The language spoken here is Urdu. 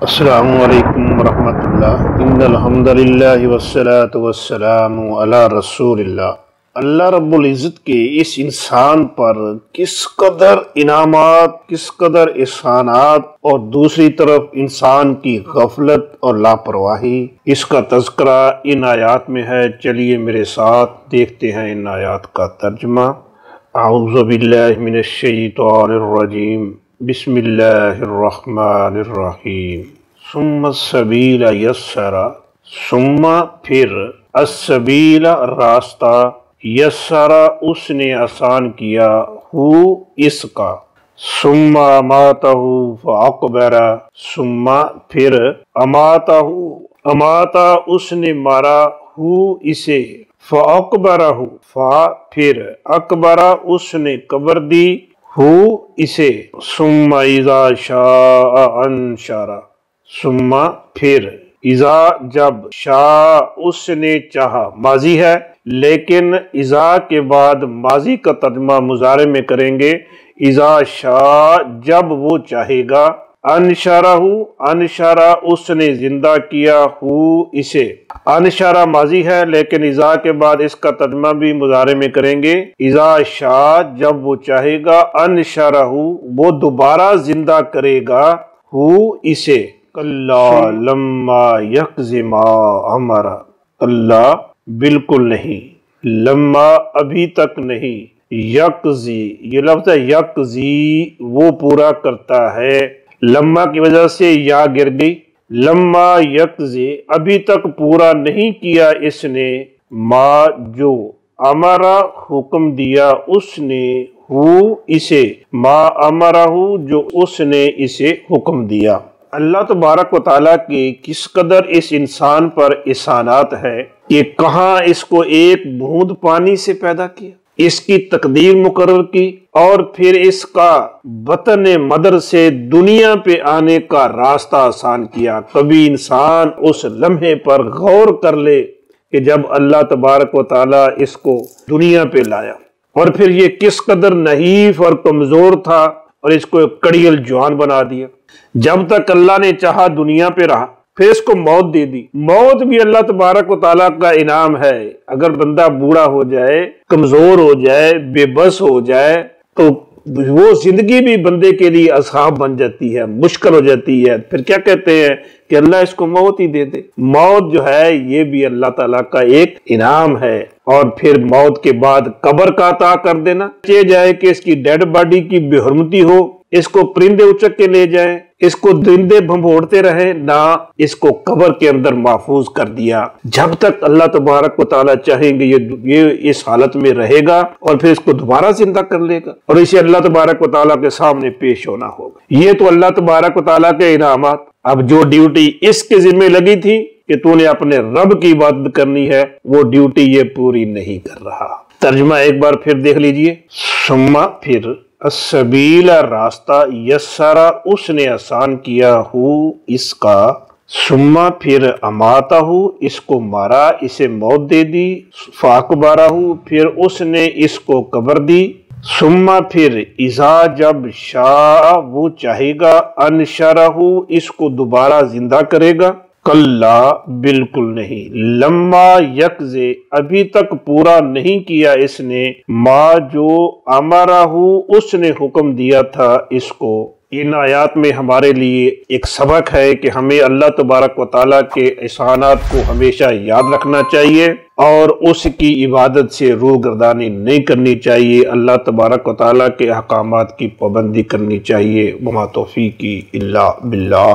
السلام علیکم ورحمۃ اللہ۔ ان الحمد للہ والصلاة والسلام علی رسول اللہ۔ اللہ رب العزت کے اس انسان پر کس قدر انعامات، کس قدر احسانات، اور دوسری طرف انسان کی غفلت اور لاپرواہی، اس کا تذکرہ ان آیات میں ہے۔ چلیے میرے ساتھ دیکھتے ہیں ان آیات کا ترجمہ۔ اعوذ باللہ من الشیطان الرجیم، بسم اللہ الرحمن الرحیم۔ ثم السبیل یسرا، ثم پھر، السبیل راستہ، یسرا اس نے آسان کیا، ہو اس کا، ثم اماتہ فاقبرہ، ثم پھر، اماتہ اماتا اس نے مارا، ہو اسے، فاقبرہ فا پھر، اکبرہ اس نے قبر دی، ہو اسے، ثم اذا شاء انشرہ، ثم پھر، اذا جب، شاء اس نے چاہا، ماضی ہے لیکن اذا کے بعد ماضی کا ترجمہ مضارع میں کریں گے۔ اذا شاء جب وہ چاہے گا، انشرہ انشرہ اس نے زندہ کیا، ہو اسے، انشرہ ماضی ہے لیکن اذا کے بعد اس کا ترجمہ بھی مضارع میں کریں گے۔ اذا شاء جب وہ چاہے گا، انشرہ وہ دوبارہ زندہ کرے گا، ہو اسے، کلا لما یقض ما امر، اللہ بالکل نہیں، لما ابھی تک نہیں، یقضی یہ لفظ ہے، یقضی وہ پورا کرتا ہے، لما کی وجہ سے یا گر گئی، لما یقضی ابھی تک پورا نہیں کیا اس نے، ما جو، امرا حکم دیا اس نے، ہو اسے، ما امرہ جو اس نے اسے حکم دیا۔ اللہ تبارک و تعالیٰ کی کس قدر اس انسان پر احسانات ہے کہ کہاں اس کو ایک بوند پانی سے پیدا کیا، اس کی تقدیر مقرر کی، اور پھر اس کا بطن مدر سے دنیا پہ آنے کا راستہ آسان کیا۔ کبھی انسان اس لمحے پر غور کر لے کہ جب اللہ تبارک و تعالیٰ اس کو دنیا پہ لایا، اور پھر یہ کس قدر نحیف اور کمزور تھا، اور اس کو ایک کڑیل جوان بنا دیا۔ جب تک اللہ نے چاہا دنیا پہ رہا، پھر اس کو موت دے دی۔ موت بھی اللہ تبارک و تعالیٰ کا انعام ہے۔ اگر بندہ بوڑھا ہو جائے، کمزور ہو جائے، بے بس ہو جائے، تو وہ زندگی بھی بندے کے لیے عذاب بن جاتی ہے، مشکل ہو جاتی ہے۔ پھر کیا کہتے ہیں کہ اللہ اس کو موت ہی دے دے۔ موت جو ہے یہ بھی اللہ تعالیٰ کا ایک انعام ہے۔ اور پھر موت کے بعد قبر کا عطا کر دینا، چاہے جائے کہ اس کی ڈیڈ باڈی کی بے حرمتی ہو، اس کو پرندے اچک کے لے جائیں، اس کو درندے بھنبھوڑتے رہے، نہ اس کو قبر کے اندر محفوظ کر دیا۔ جب تک اللہ تبارک و تعالیٰ چاہیں گے یہ اس حالت میں رہے گا، اور پھر اس کو دوبارہ زندہ کر لے گا، اور اسے اللہ تبارک و تعالیٰ کے سامنے پیش ہونا ہوگا۔ یہ تو اللہ تبارک و تعالیٰ کے انعامات۔ اب جو ڈیوٹی اس کے ذمہ لگی تھی کہ تو نے اپنے رب کی عبادت کرنی ہے، وہ ڈیوٹی یہ پوری نہیں کر رہا۔ ترجمہ ایک بار پھر دیکھ لیجئے۔ ثم پھر، السبیل راستہ، یسرا اس نے آسان کیا، ہو اس کا، ثم پھر، اماتہ اس کو مارا، اسے موت دے دی، فاقبرہ پھر اس نے اس کو قبر دی، ثم پھر، اذا جب، شاء وہ چاہے گا، انشرہ اس کو دوبارہ زندہ کرے گا، کلا بالکل نہیں، لما یقضی ابھی تک پورا نہیں کیا اس نے، ما جو، امرہ اس نے حکم دیا تھا اس کو۔ ان آیات میں ہمارے لیے ایک سبق ہے کہ ہمیں اللہ تبارک و تعالیٰ کے احسانات کو ہمیشہ یاد رکھنا چاہیے، اور اس کی عبادت سے روگردانی نہیں کرنی چاہیے، اللہ تبارک و تعالیٰ کے احکامات کی پابندی کرنی چاہیے۔ وما توفیقی الا باللہ۔